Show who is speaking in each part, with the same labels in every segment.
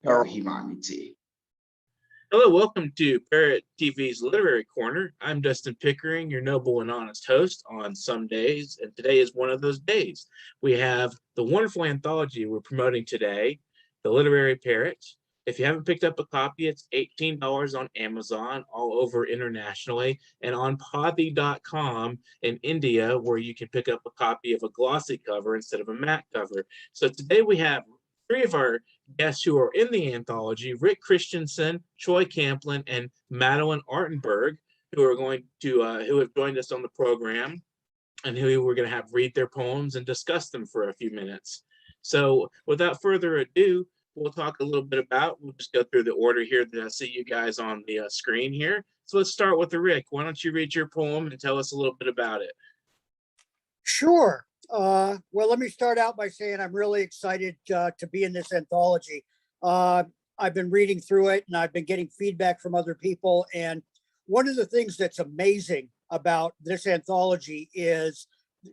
Speaker 1: Humanity.
Speaker 2: Hello, welcome to Parrot TV's Literary Corner. I'm Dustin Pickering, your noble and honest host on some days, and today is one of those days. We have the wonderful anthology we're promoting today, The Literary Parrot. If you haven't picked up a copy, it's $18 on Amazon all over internationally, and on Poddy.com in India, where you can pick up a copy of a glossy cover instead of a matte cover. So today we have three of our guests who are in the anthology: Rick Christensen, Troy Camplin, and Madeleine Artenberg, who are going to who have joined us on the program, and who we're going to have read their poems and discuss them for a few minutes. So without further ado, we'll talk a little bit about, we'll just go through the order here that I see you guys on the screen here. So let's start with Rick. Why don't you read your poem and tell us a little bit about it?
Speaker 3: Sure. Well, let me start out by saying I'm really excited to be in this anthology. I've been reading through it and I've been getting feedback from other people. And one of the things that's amazing about this anthology is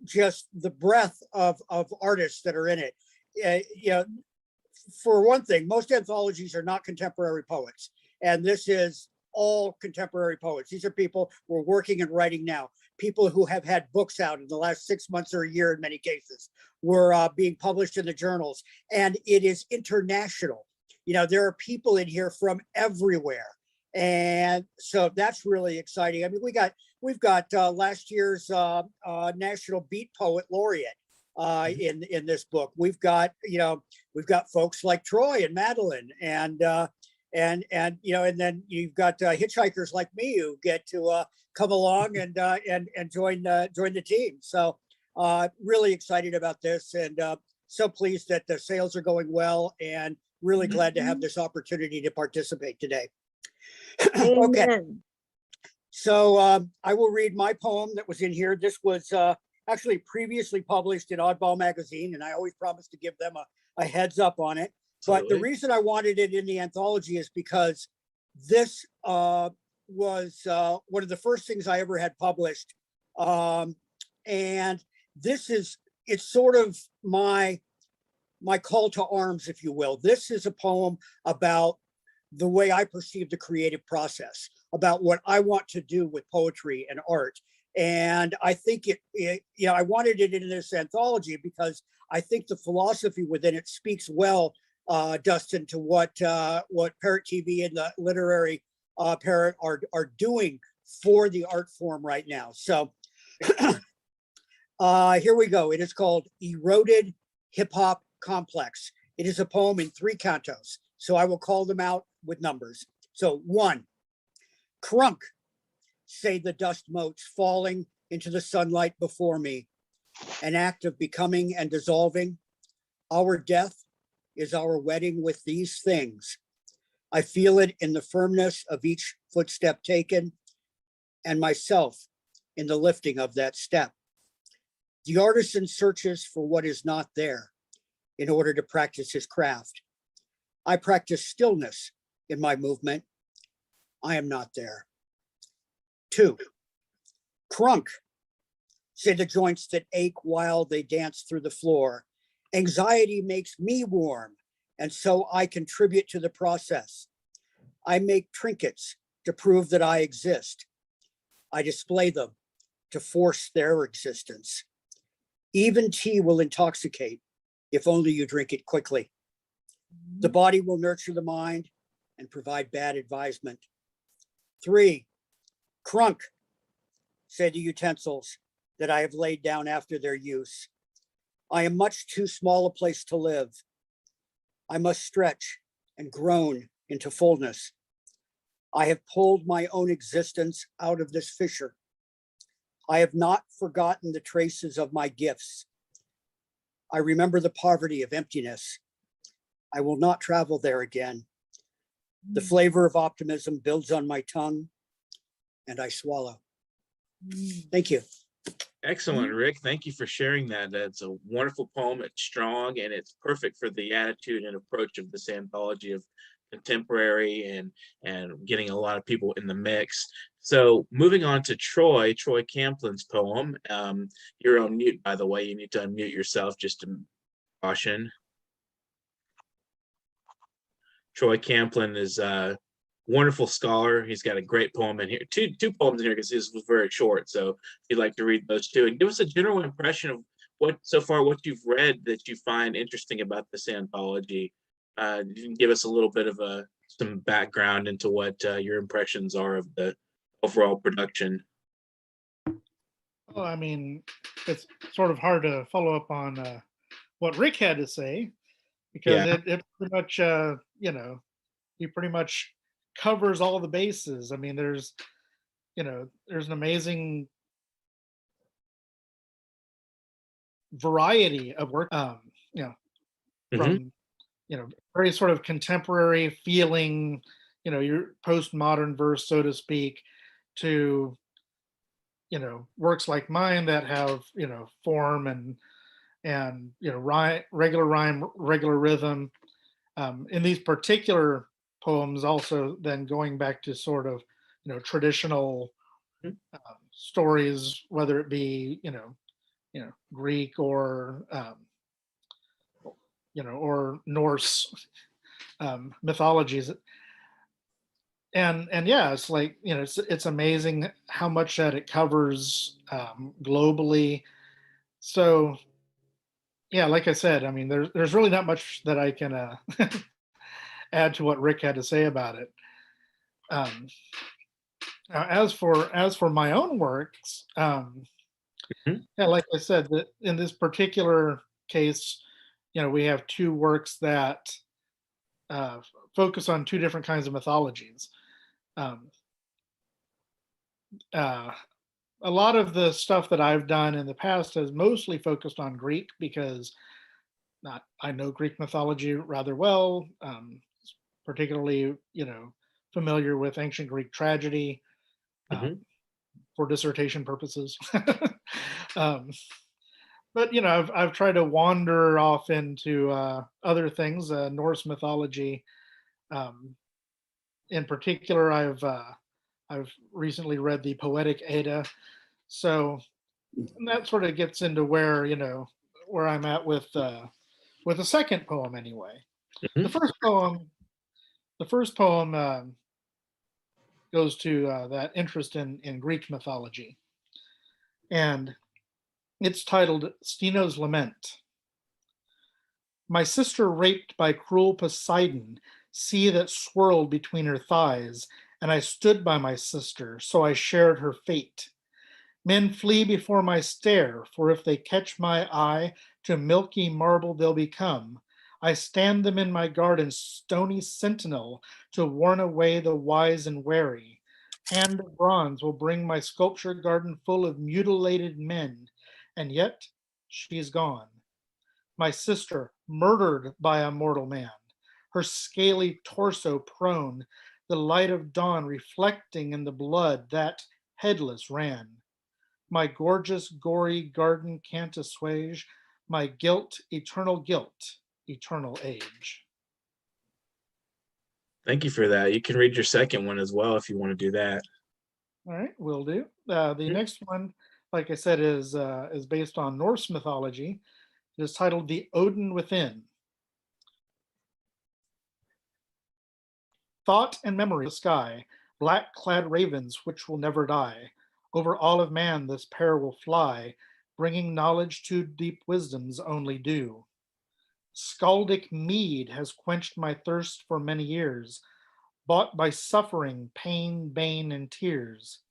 Speaker 3: just the breadth of artists that are in it. You know, for one thing, most anthologies are not contemporary poets, and this is all contemporary poets. These are people who are working and writing now. People who have had books out in the last 6 months or a year in many cases, were being published in the journals, and it is international. You know, there are people in here from everywhere, and so that's really exciting. I mean, we've got last year's National Beat Poet Laureate in this book. We've got folks like Troy and Madeline, and you know, and then you've got hitchhikers like me who get to come along and join the team. So really excited about this, and so pleased that the sales are going well, and really glad to have this opportunity to participate today. Okay, so I will read my poem that was in here. This was actually previously published in Oddball magazine, and I always promise to give them a heads up on it. But the reason I wanted it in the anthology is because this was one of the first things I ever had published. And it's sort of my call to arms, if you will. This is a poem about the way I perceive the creative process, about what I want to do with poetry and art. And I think I wanted it in this anthology because I think the philosophy within it speaks well, Dustin, to what Parrot TV and the Literary Parrot are doing for the art form right now. So here we go. It is called Eroded Hip Hop Complex. It is a poem in 3 cantos, so I will call them out with numbers. So 1, crunk, say the dust motes falling into the sunlight before me, an act of becoming and dissolving. Our death is our wedding with these things. I feel it in the firmness of each footstep taken, and myself in the lifting of that step. The artisan searches for what is not there in order to practice his craft. I practice stillness in my movement. I am not there. 2, crunk, say the joints that ache while they dance through the floor. Anxiety makes me warm, and so I contribute to the process. I make trinkets to prove that I exist. I display them to force their existence. Even tea will intoxicate if only you drink it quickly. The body will nurture the mind and provide bad advisement. 3, crunk, say the utensils that I have laid down after their use. I am much too small a place to live. I must stretch and groan into fullness. I have pulled my own existence out of this fissure. I have not forgotten the traces of my gifts. I remember the poverty of emptiness. I will not travel there again. The flavor of optimism builds on my tongue, and I swallow. Thank you.
Speaker 2: Excellent, Rick. Thank you for sharing that. That's a wonderful poem. It's strong, and it's perfect for the attitude and approach of this anthology of contemporary and getting a lot of people in the mix. So moving on to Troy Camplin's poem. You're on mute, by the way. You need to unmute yourself just to caution. Troy Camplin is a wonderful scholar. He's got a great poem in here, two poems in here because this was very short. So if you'd like to read those two and give us a general impression of what you've read that you find interesting about this anthology. You can give us a little bit of some background into what your impressions are of the overall production.
Speaker 1: Well, I mean, it's sort of hard to follow up on what Rick had to say, because
Speaker 2: Yeah.
Speaker 1: it pretty much, he pretty much covers all the bases. I mean, there's an amazing variety of work, from, very sort of contemporary feeling, your postmodern verse, so to speak, to, works like mine that have, form and regular rhyme, regular rhythm. In these particular poems, also then going back to sort of, traditional stories, whether it be, Greek or, or Norse mythologies. And yeah, it's like, it's amazing how much that it covers globally. So yeah, like I said, I mean, there's really not much that I can add to what Rick had to say about it. Now, as for my own works,
Speaker 2: Mhm.
Speaker 1: yeah, like I said, that in this particular case, we have two works that focus on two different kinds of mythologies. Um, a lot of the stuff that I've done in the past has mostly focused on Greek, because I know Greek mythology rather well, particularly, familiar with ancient Greek tragedy
Speaker 2: Mhm.
Speaker 1: for dissertation purposes. um, but I've tried to wander off into other things, Norse mythology. In particular, I've recently read the Poetic Edda, so that sort of gets into where where I'm at with the second poem anyway.
Speaker 2: Mhm.
Speaker 1: The first poem goes to that interest in Greek mythology, and it's titled Stino's Lament. My sister raped by cruel Poseidon, sea that swirled between her thighs, and I stood by my sister, so I shared her fate. Men flee before my stare, for if they catch my eye, to milky marble they'll become. I stand them in my garden, stony sentinel, to warn away the wise and wary. Hand of bronze will bring my sculpture garden full of mutilated men, and yet she's gone. My sister, murdered by a mortal man, her scaly torso prone, the light of dawn reflecting in the blood that, headless, ran. My gorgeous, gory garden can't assuage my guilt, eternal age.
Speaker 2: Thank you for that. You can read your second one as well if you want to do that.
Speaker 1: All right, will do. The next one, like I said, is based on Norse mythology. It is titled "The Odin Within." Thought and memory of the sky, black-clad ravens which will never die. Over all of man this pair will fly, bringing knowledge to deep wisdom's only due. Scaldic mead has quenched my thirst for many years, bought by suffering, pain, bane, and tears.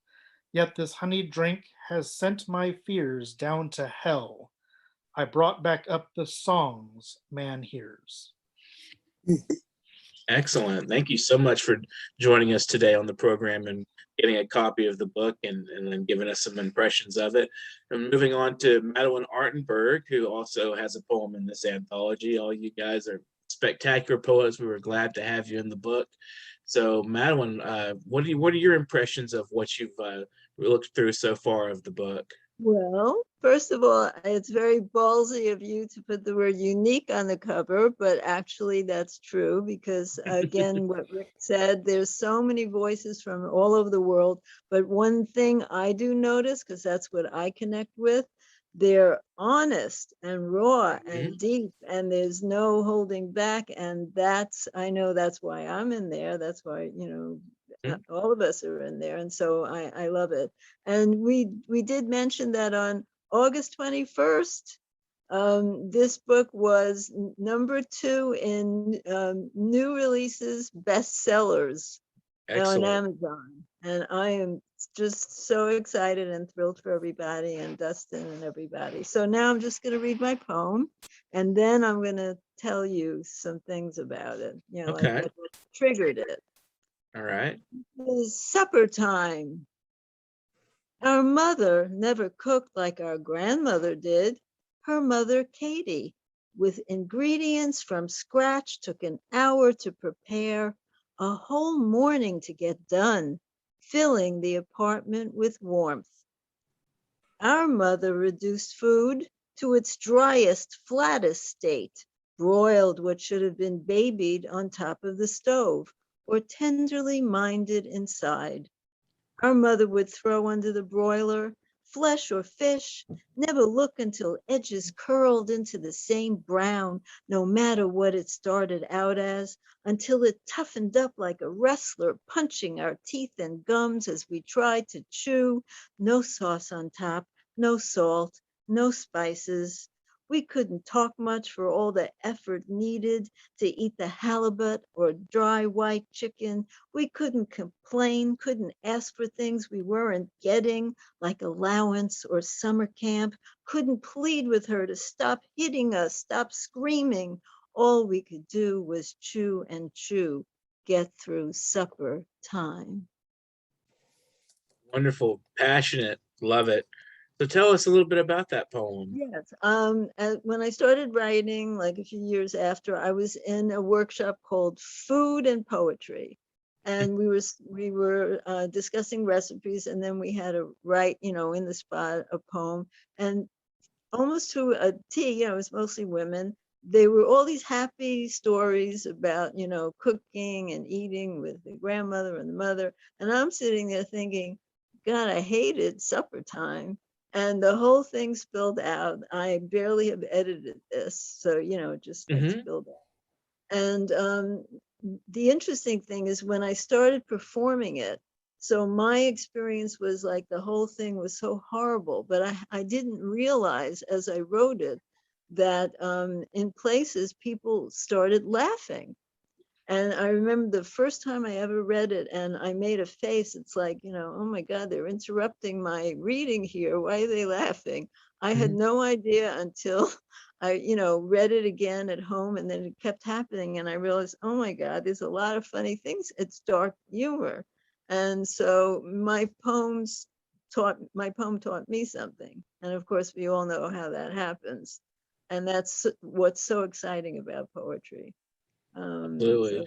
Speaker 1: Yet this honeyed drink has sent my fears down to hell. I brought back up the songs man hears.
Speaker 2: Excellent. Thank you so much for joining us today on the program and getting a copy of the book and then giving us some impressions of it. And moving on to Madeleine Artenberg, who also has a poem in this anthology. All you guys are spectacular poets. We were glad to have you in the book. So Madeleine, what are your impressions of what you've looked through so far of the book?
Speaker 4: Well, first of all, it's very ballsy of you to put the word unique on the cover, but actually that's true because, again, what Rick said, there's so many voices from all over the world. But one thing I do notice, because that's what I connect with, they're honest and raw and
Speaker 2: Mhm.
Speaker 4: deep, and there's no holding back. And I know that's why I'm in there. That's why,
Speaker 2: Mhm.
Speaker 4: all of us are in there. And so I love it. And we did mention that on August 21st, this book was #2 in new releases bestsellers on
Speaker 2: Excellent.
Speaker 4: Amazon. And I am just so excited and thrilled for everybody and Dustin and everybody. So now I'm just going to read my poem, and then I'm going to tell you some things about it, like
Speaker 2: Okay.
Speaker 4: what triggered it.
Speaker 2: All right.
Speaker 4: It is supper time. Our mother never cooked like our grandmother did. Her mother, Katie, with ingredients from scratch, took an hour to prepare, a whole morning to get done, filling the apartment with warmth. Our mother reduced food to its driest, flattest state, broiled what should have been babied on top of the stove, or tenderly minded inside. Our mother would throw under the broiler flesh or fish, never look until edges curled into the same brown, no matter what it started out as, until it toughened up like a wrestler, punching our teeth and gums as we tried to chew. No sauce on top, no salt, no spices. We couldn't talk much for all the effort needed to eat the halibut or dry white chicken. We couldn't complain, couldn't ask for things we weren't getting, like allowance or summer camp, couldn't plead with her to stop hitting us, stop screaming. All we could do was chew and chew, get through supper time.
Speaker 2: Wonderful. Passionate. Love it. So tell us a little bit about that poem.
Speaker 4: Yes. When I started writing, like a few years after, I was in a workshop called Food and Poetry, and we were discussing recipes, and then we had to write, in the spot a poem, and almost to a T, it was mostly women. They were all these happy stories about, cooking and eating with the grandmother and the mother, and I'm sitting there thinking, God, I hated supper time. And the whole thing spilled out. I barely have edited this. So, it just like
Speaker 2: Hmm.
Speaker 4: spilled out. And the interesting thing is when I started performing it, so my experience was like the whole thing was so horrible, but I didn't realize as I wrote it that in places people started laughing. And I remember the first time I ever read it and I made a face, it's like, oh my God, they're interrupting my reading here. Why are they laughing? I had
Speaker 2: Hmm.
Speaker 4: no idea until I, read it again at home, and then it kept happening. And I realized, oh my God, there's a lot of funny things. It's dark humor. And so my poem taught me something. And of course, we all know how that happens. And that's what's so exciting about poetry.
Speaker 2: Absolutely.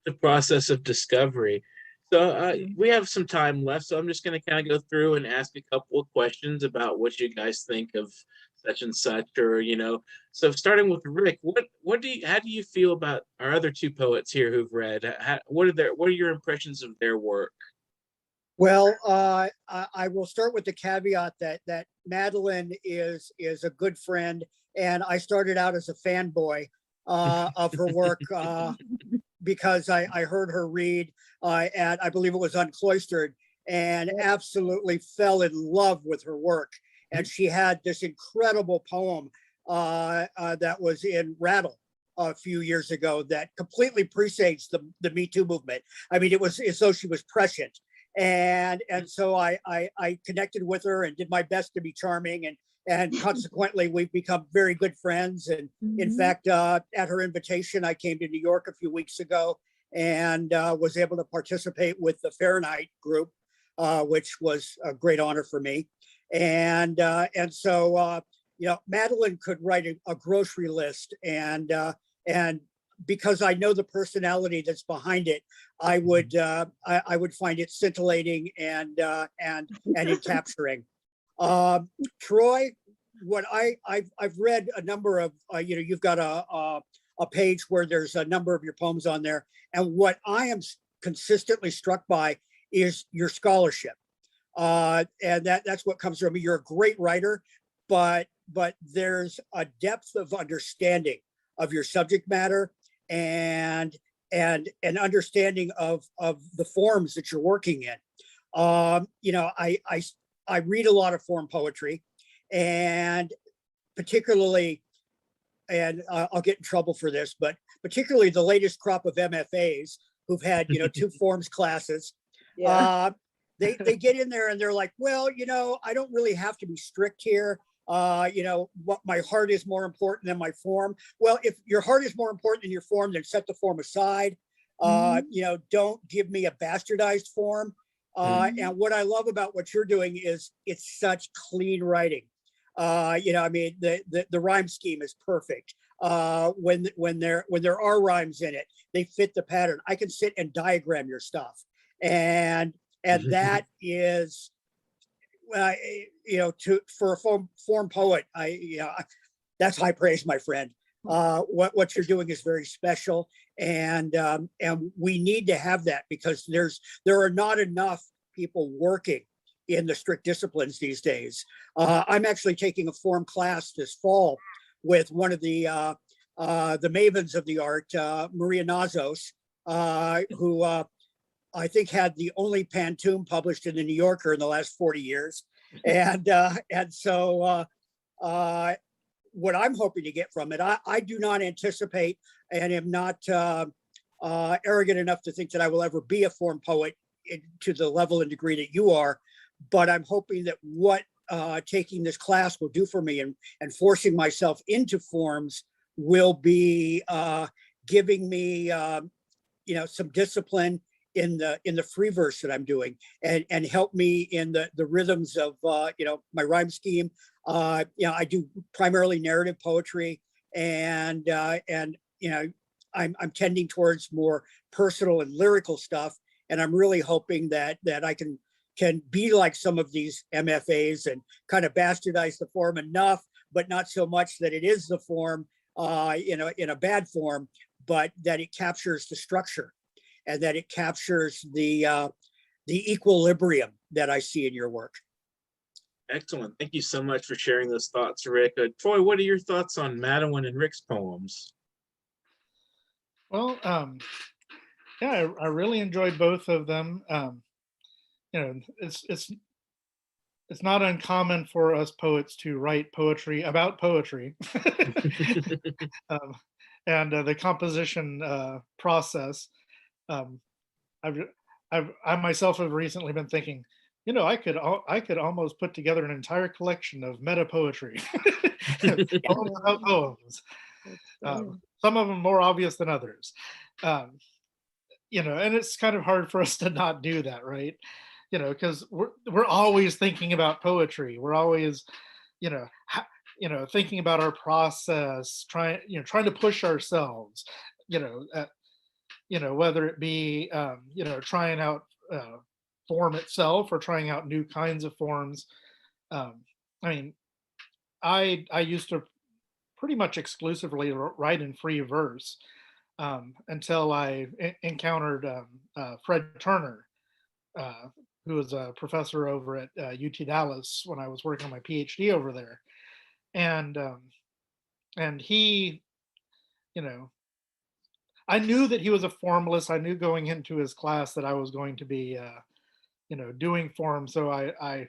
Speaker 2: The process of discovery. So
Speaker 4: Mhm.
Speaker 2: we have some time left, so I'm just going to kind of go through and ask a couple of questions about what you guys think of such and such, or So starting with Rick, how do you feel about our other two poets here who've read? What are your impressions of their work?
Speaker 3: Well, I will start with the caveat that Madeline is a good friend, and I started out as a fanboy of her work because I heard her read at, I believe it was Uncloistered, and absolutely fell in love with her work. And she had this incredible poem that was in Rattle a few years ago that completely presaged the Me Too movement. I mean, it was as though she was prescient. And so I connected with her and did my best to be charming, and consequently we've become very good friends. And in
Speaker 4: Mhm.
Speaker 3: fact, at her invitation, I came to New York a few weeks ago and was able to participate with the Fahrenheit group, which was a great honor for me. And so Madeline could write a grocery list, and because I know the personality that's behind it, I would find it scintillating and encapturing. Troy, what I've read a number of you've got a page where there's a number of your poems on there, and what I am consistently struck by is your scholarship, and that's what comes from me. You're a great writer, but there's a depth of understanding of your subject matter and an understanding of the forms that you're working in. You know, I read a lot of form poetry, and particularly, and I'll get in trouble for this, but particularly the latest crop of MFAs who've had, you know, 2 forms classes.
Speaker 4: Yeah.
Speaker 3: They get in there and they're like, well, you know, I don't really have to be strict here. You know, what my heart is more important than my form. Well, if your heart is more important than your form, then set the form aside. You know, don't give me a bastardized form. And what I love about what you're doing is it's such clean writing. You know, I mean, the rhyme scheme is perfect. When there are rhymes in it, they fit the pattern. I can sit and diagram your stuff, and that is, you know, for a form poet, that's high praise, my friend. What you're doing is very special, and we need to have that, because there are not enough people working in the strict disciplines these days. I'm actually taking a form class this fall with one of the mavens of the art, Maria Nazos, who I think had the only pantoum published in the New Yorker in the last 40 years. And so what I'm hoping to get from it, I do not anticipate, and am not arrogant enough to think that I will ever be a form poet to the level and degree that you are. But I'm hoping that what taking this class will do for me, and forcing myself into forms, will be giving me, you know, some discipline in the free verse that I'm doing, and help me in the rhythms of, you know, my rhyme scheme. You know, I do primarily narrative poetry, and you know, I'm tending towards more personal and lyrical stuff, and I'm really hoping that I can be like some of these MFAs and kind of bastardize the form enough, but not so much that it is the form, you know, in a bad form, but that it captures the structure, and that it captures the equilibrium that I see in your work.
Speaker 2: Excellent. Thank you so much for sharing those thoughts, Rick. Troy, what are your thoughts on Madeline and Rick's poems?
Speaker 1: Well, yeah, I really enjoyed both of them. You know, it's not uncommon for us poets to write poetry about poetry, um, and the composition process. Um, I myself have recently been thinking, you know, I could almost put together an entire collection of meta poetry, all about poems. Some of them more obvious than others. You know, and it's kind of hard for us to not do that, right? You know, because we're always thinking about poetry. We're always, you know, thinking about our process, trying to push ourselves. You know, whether it be, you know, trying out form itself, or trying out new kinds of forms. I mean, I used to pretty much exclusively write in free verse, until I encountered Fred Turner, who was a professor over at UT Dallas when I was working on my PhD over there, and he, you know, I knew that he was a formalist. I knew going into his class that I was going to be, you know, doing form. So I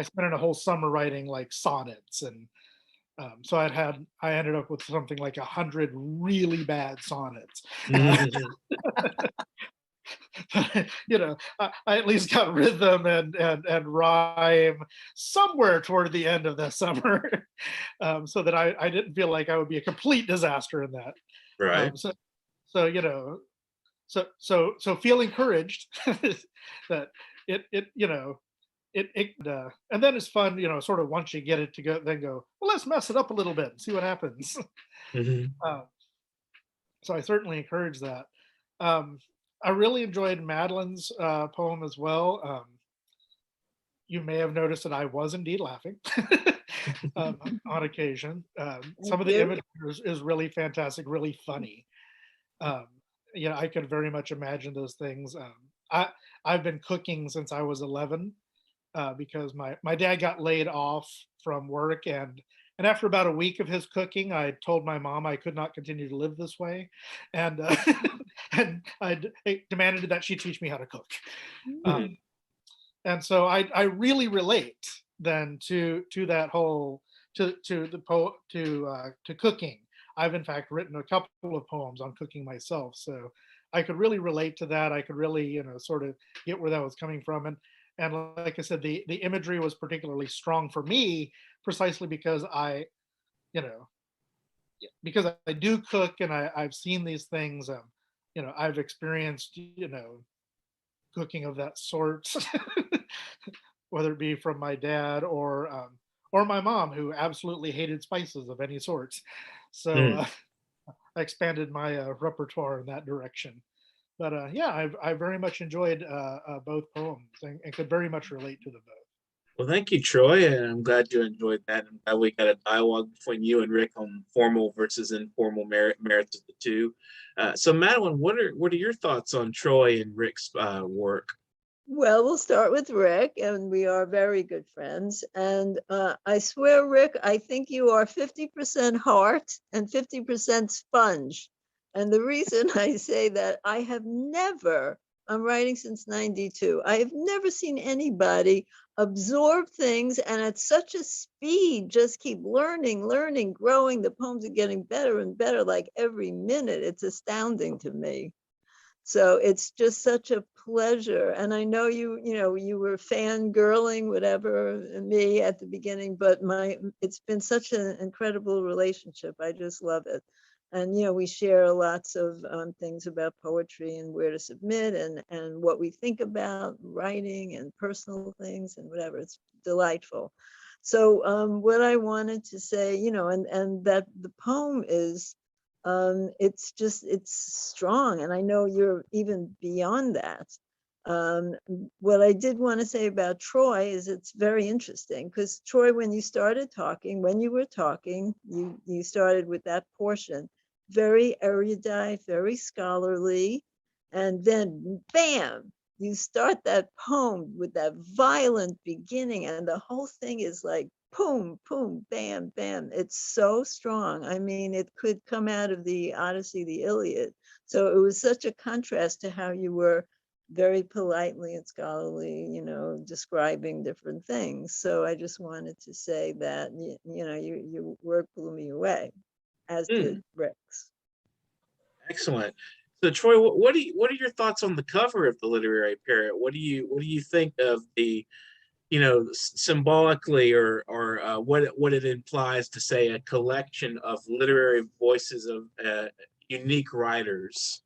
Speaker 1: spent a whole summer writing like sonnets, and so I ended up with something like 100 really bad sonnets. You know, I at least got rhythm and rhyme somewhere toward the end of the summer, so that I didn't feel like I would be a complete disaster in that.
Speaker 2: Right.
Speaker 1: So you know, so feel encouraged that it you know and then it's fun, you know, sort of once you get it to go, then go, well, let's mess it up a little bit and see what happens. So I certainly encourage that. I really enjoyed Madeline's poem as well. You may have noticed that I was indeed laughing on occasion. Some of the imagery is really fantastic, really funny. You know, I could very much imagine those things. I've been cooking since I was 11, because my dad got laid off from work, and after about a week of his cooking, I told my mom I could not continue to live this way, and and I demanded that she teach me how to cook.
Speaker 2: Mhm.
Speaker 1: And so I really relate then to that whole to cooking. I've in fact written a couple of poems on cooking myself, so I could really relate to that. I could really, sort of get where that was coming from, and like I said, the imagery was particularly strong for me precisely because you know, because I do cook and I've seen these things. I've experienced, cooking of that sort, whether it be from my dad or my mom, who absolutely hated spices of any sort. So
Speaker 2: Mm.
Speaker 1: I expanded my repertoire in that direction. But yeah, I very much enjoyed both poems and could very much relate to them both.
Speaker 2: Well, thank you, Troy, and I'm glad you enjoyed that. I'm glad we got a dialogue between you and Rick on formal versus informal merits of the two. So, Madeline, what are your thoughts on Troy and Rick's work?
Speaker 4: Well, we'll start with Rick, and we are very good friends. And I swear, Rick, I think you are 50% heart and 50% sponge. And the reason I say that, I'm writing since 92, I have never seen anybody absorb things and at such a speed just keep learning, growing. The poems are getting better and better like every minute. It's astounding to me. So it's just such a pleasure. And I know you were fangirling, whatever, me at the beginning, but it's been such an incredible relationship. I just love it. And, we share lots of things about poetry and where to submit and what we think about writing and personal things and whatever. It's delightful. So what I wanted to say, and that the poem is, it's strong, and I know you're even beyond that. What I did want to say about Troy is it's very interesting because Troy, when you were talking, you started with that portion, very erudite, very scholarly, and then bam, you start that poem with that violent beginning, and the whole thing is like boom, boom, bam, bam. It's so strong. I mean, it could come out of the Odyssey, the Iliad. So it was such a contrast to how you were very politely and scholarly, describing different things. So I just wanted to say that, your work blew me away, as did Rick's.
Speaker 2: Excellent. So, Troy, what are your thoughts on the cover of the literary Parrot? What do you think of the symbolically or what it implies to say a collection of literary voices of unique writers?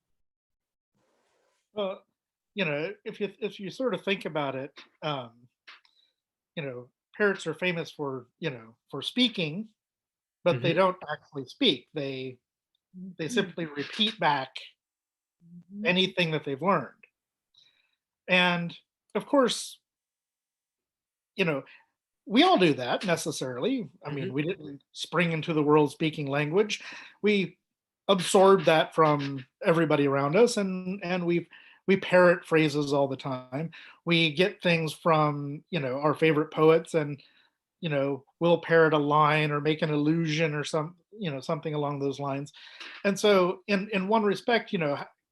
Speaker 1: Well, if you sort of think about it, parrots are famous for speaking, but they don't actually speak. They simply repeat back anything that they've learned. And of course, we all do that necessarily. I mean, we didn't spring into the world speaking language. We absorb that from everybody around us, and we parrot phrases all the time. We get things from our favorite poets, and we'll parrot a line or make an allusion or something along those lines. And so in one respect,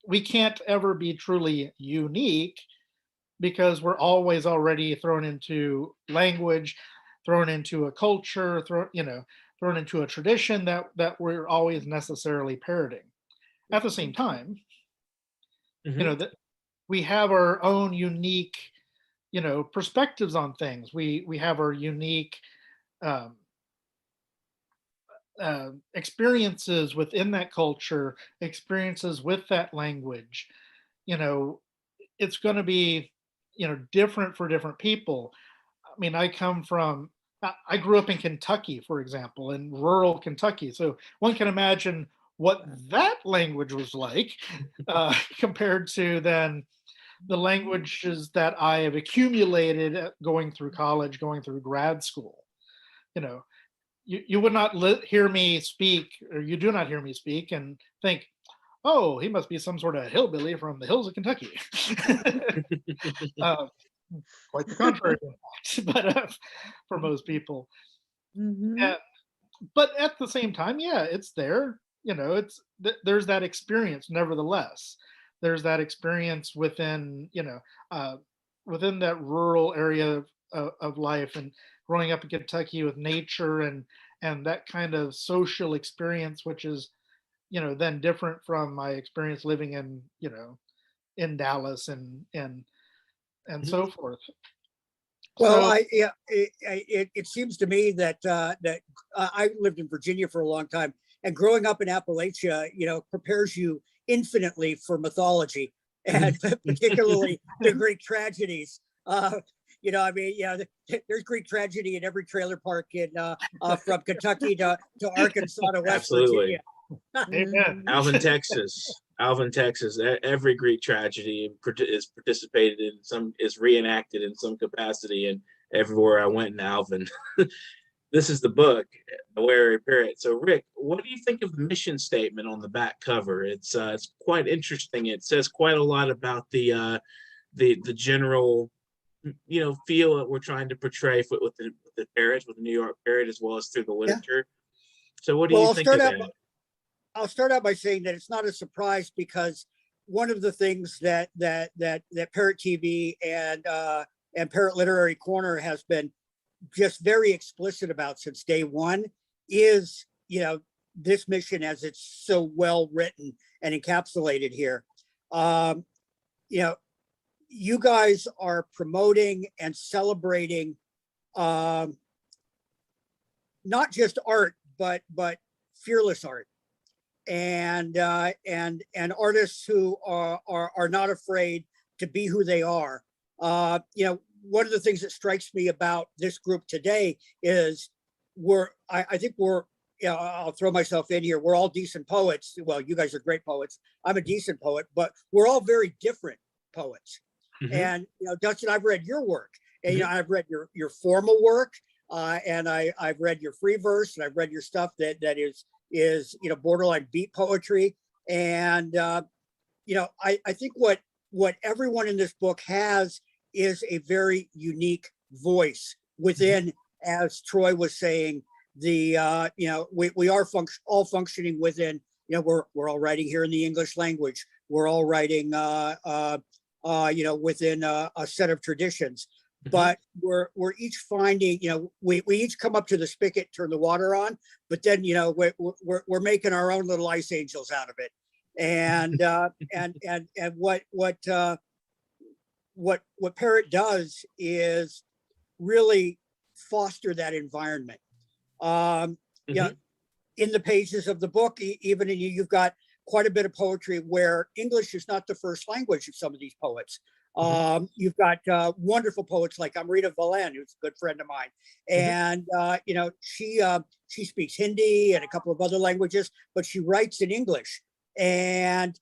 Speaker 1: we can't ever be truly unique because we're always already thrown into language, thrown into a culture, thrown into a tradition that we're always necessarily parroting. At the same time, that we have our own unique, perspectives on things. We have our unique um, experiences within that culture, experiences with that language. It's going to be different for different people. I mean, I grew up in Kentucky, for example, in rural Kentucky, so one can imagine what that language was like compared to then the languages that I have accumulated going through college, going through grad school. You would not hear me speak, or you do not hear me speak and think, oh, he must be some sort of hillbilly from the hills of Kentucky. uh, quite the contrary, in fact, but for most people.
Speaker 4: Mhm.
Speaker 1: And, but at the same time, yeah, it's there. There's that experience. Nevertheless, there's that experience within within that rural area of life, and growing up in Kentucky with nature and that kind of social experience, which is then different from my experience living in Dallas and
Speaker 2: Mhm.
Speaker 1: so forth.
Speaker 3: Well,
Speaker 1: So
Speaker 3: it seems to me that I lived in Virginia for a long time, and growing up in Appalachia, prepares you infinitely for mythology, and particularly the Greek tragedies. There's Greek tragedy in every trailer park from Kentucky to Arkansas to West
Speaker 2: Absolutely.
Speaker 3: Virginia.
Speaker 1: amen.
Speaker 2: Alvin, Texas. Every Greek tragedy is participated in is reenacted in some capacity, and everywhere I went in Alvin. This is the book, The Wary Parrot. So, Rick, what do you think of the mission statement on the back cover? It's quite interesting. It says quite a lot about the general feel that we're trying to portray with the parrot, with the New York Parrot, as well as through the literature. So, what do you think of that?
Speaker 3: I'll start out by saying that it's not a surprise, because one of the things that Parrot TV and Parrot Literary Corner has been just very explicit about since day one is this mission, as it's so well written and encapsulated here. You guys are promoting and celebrating not just art, but fearless art. And artists who are not afraid to be who they are. One of the things that strikes me about this group today is I think I'll throw myself in here. We're all decent poets. Well, you guys are great poets. I'm a decent poet, but we're all very different poets. Mm-hmm. And Dustin, I've read your work, and
Speaker 2: Mm-hmm.
Speaker 3: I've read your formal work, and I've read your free verse, and I've read your stuff that is borderline beat poetry. And I think what everyone in this book has is a very unique voice within, as Troy was saying, we are all functioning within, we're all writing here in the English language. We're all writing within a set of traditions. But we're each finding, we each come up to the spigot, turn the water on, but then we're making our own little ice angels out of it. And what Parrot does is really foster that environment. In the pages of the book, even you've got quite a bit of poetry where English is not the first language of some of these poets. You've got wonderful poets like Amrita Valen, who's a good friend of mine, and she speaks Hindi and a couple of other languages, but she writes in English. And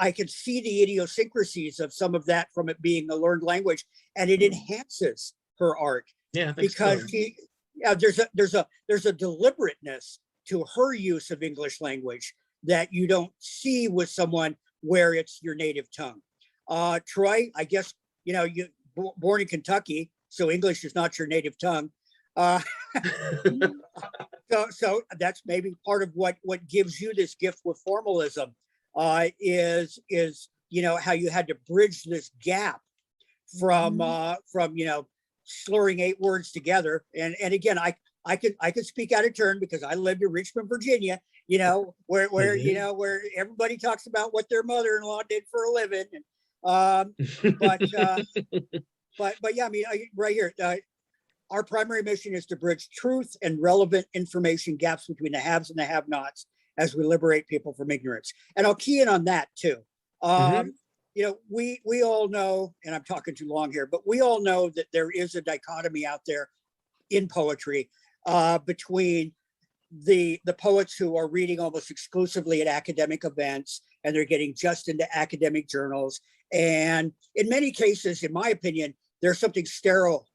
Speaker 3: I can see the idiosyncrasies of some of that from it being a learned language, and it enhances her art.
Speaker 2: Yeah,
Speaker 3: because
Speaker 2: so.
Speaker 3: There's a deliberateness to her use of English language that you don't see with someone where it's your native tongue. Troy, I guess, you born in Kentucky, so English is not your native tongue. So that's maybe part of what gives you this gift with formalism, is how you had to bridge this gap from slurring 8 words together. And again, I could speak out of turn because I lived in Richmond, Virginia, where where everybody talks about what their mother-in-law did for a living. But yeah, I mean, right here, our primary mission is to bridge truth and relevant information gaps between the haves and the have-nots as we liberate people from ignorance. And I'll key in on that too. We all know, and I'm talking too long here, but we all know that there is a dichotomy out there in poetry between the poets who are reading almost exclusively at academic events, and they're getting just into academic journals. And in many cases, in my opinion, there's something sterile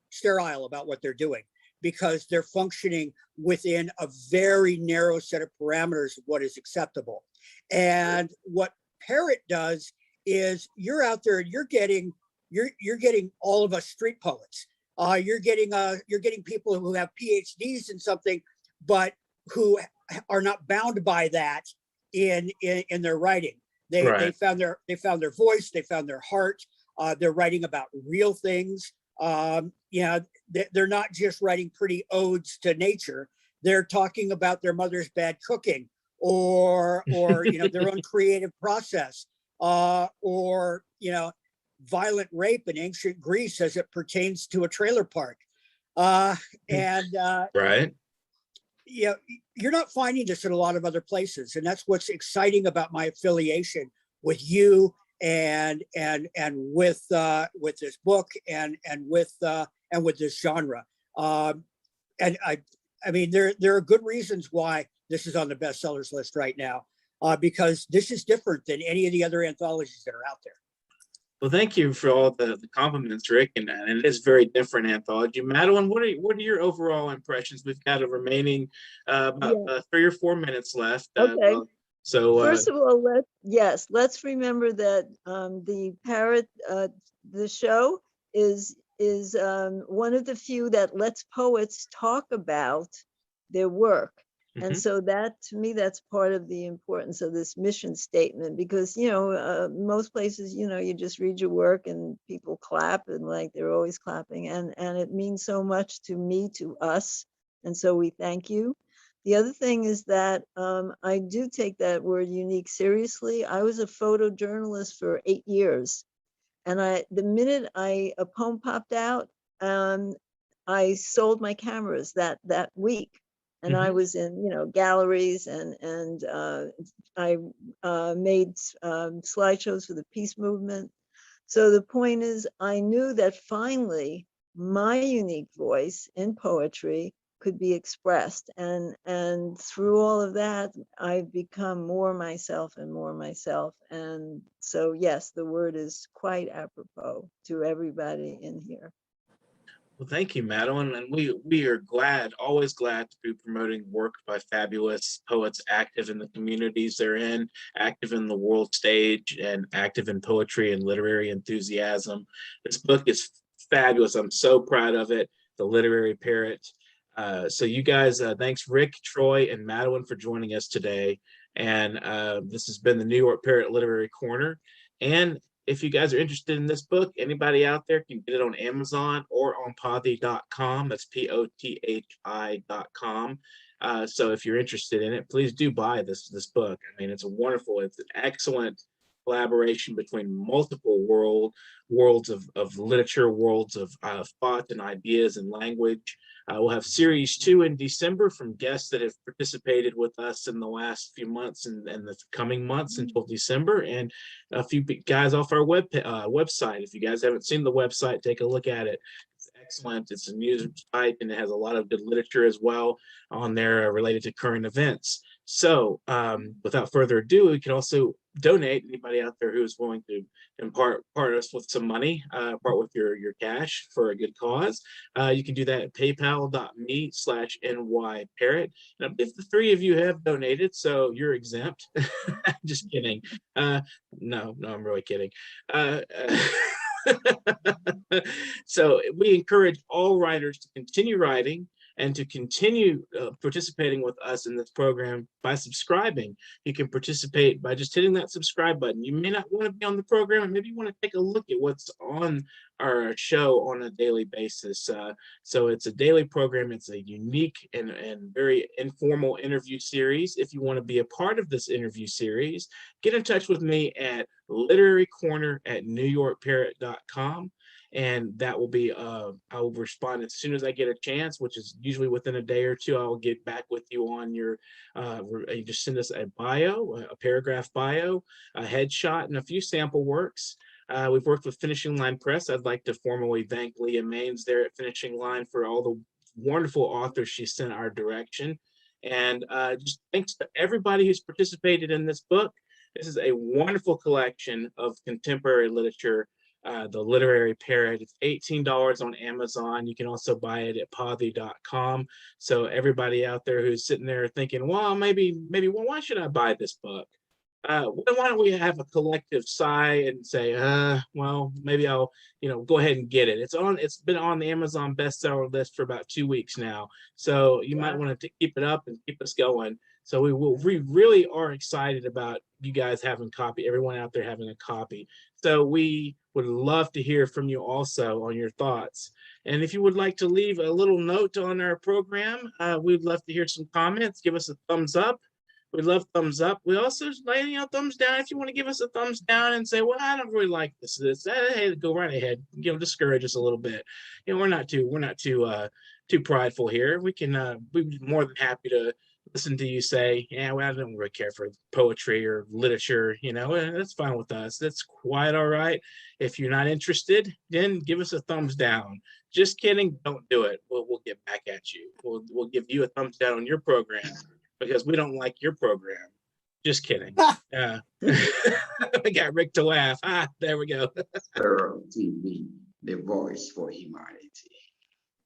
Speaker 3: about what they're doing, because they're functioning within a very narrow set of parameters of what is acceptable. And what Parrot does is you're out there and you're getting you're getting all of us street poets. You're getting people who have PhDs in something, but who are not bound by that in their writing. They found their voice, they found their heart. They're writing about real things. They're not just writing pretty odes to nature. They're talking about their mother's bad cooking, or their own creative process, or violent rape in ancient Greece as it pertains to a trailer park.
Speaker 2: Right.
Speaker 3: You're not finding this in a lot of other places, and that's what's exciting about my affiliation with you and with this book and with this genre. And I mean, there are good reasons why this is on the bestsellers list right now, because this is different than any of the other anthologies that are out there.
Speaker 2: Well, thank you for all the compliments, Rick, and it is very different anthology. Madeline, what are your overall impressions? We've got a remaining about 3 or 4 minutes left.
Speaker 4: Okay.
Speaker 2: So
Speaker 4: first of all, let's remember that the Parrot, the show is one of the few that lets poets talk about their work. And so that, to me, that's part of the importance of this mission statement, because, most places, you just read your work and people clap, and like they're always clapping, and it means so much to me, to us. And so we thank you. The other thing is that I do take that word unique seriously. I was a photojournalist for 8 years. And the minute a poem popped out, I sold my cameras that week. And I was in, galleries, and I made slideshows for the peace movement. So the point is, I knew that finally my unique voice in poetry could be expressed. And through all of that, I've become more myself and more myself. And so, yes, the word is quite apropos to everybody in here.
Speaker 2: Well, thank you, Madeline, and we are always glad to be promoting work by fabulous poets active in the communities they're in, active in the world stage, and active in poetry and literary enthusiasm. This book is fabulous. I'm so proud of it. The Literary Parrot. So you guys, thanks Rick, Troy, and Madeline for joining us today. And this has been the New York Parrot Literary Corner. And if you guys are interested in this book, anybody out there can get it on Amazon or on pothi.com. That's POTHI.com. So if you're interested in it, please do buy this book. I mean, it's an excellent collaboration between multiple worlds of literature, worlds of thought and ideas and language. We'll have series 2 in December from guests that have participated with us in the last few months and the coming months until December, and a few guys off our website. If you guys haven't seen the website, take a look at it. It's excellent. It's a news site, and it has a lot of good literature as well on there related to current events. So without further ado, we can also donate. Anybody out there who is willing to part us with some money, part with your cash for a good cause, you can do that at paypal.me/nyparrot. And I believe the 3 of you have donated, so you're exempt. Just kidding. No, I'm really kidding. So we encourage all writers to continue writing and to continue participating with us in this program by subscribing. You can participate by just hitting that subscribe button. You may not want to be on the program, and maybe you want to take a look at what's on our show on a daily basis. So it's a daily program. It's a unique and very informal interview series. If you want to be a part of this interview series, get in touch with me at literarycorner@newyorkparrot.com. And that will be, I will respond as soon as I get a chance, which is usually within a day or two. I will get back with you on your, you just send us a bio, a paragraph bio, a headshot, and a few sample works. We've worked with Finishing Line Press. I'd like to formally thank Leah Maines there at Finishing Line for all the wonderful authors she sent our direction. And just thanks to everybody who's participated in this book. This is a wonderful collection of contemporary literature. The Literary Parrot. It's $18 on Amazon. You can also buy it at pothi.com. So everybody out there who's sitting there thinking, well, maybe, well, why should I buy this book? why don't we have a collective sigh and say, well, maybe I'll, go ahead and get it. It's been on the Amazon bestseller list for about 2 weeks now. So you might want to keep it up and keep us going. So we really are excited about you guys having a copy, everyone out there having a copy. So we would love to hear from you also on your thoughts. And if you would like to leave a little note on our program, we'd love to hear some comments. Give us a thumbs up. We love thumbs up. We also, thumbs down. If you want to give us a thumbs down and say, well, I don't really like this, hey, go right ahead. Discourage us a little bit. We're not too prideful here. We're more than happy to listen to you say, yeah, well, I don't really care for poetry or literature. That's fine with us. That's quite all right. If you're not interested, then give us a thumbs down. Just kidding. Don't do it. We'll get back at you. We'll give you a thumbs down on your program, because we don't like your program. Just kidding. I got Rick to laugh. There we go.
Speaker 5: Parrot TV, the voice for humanity.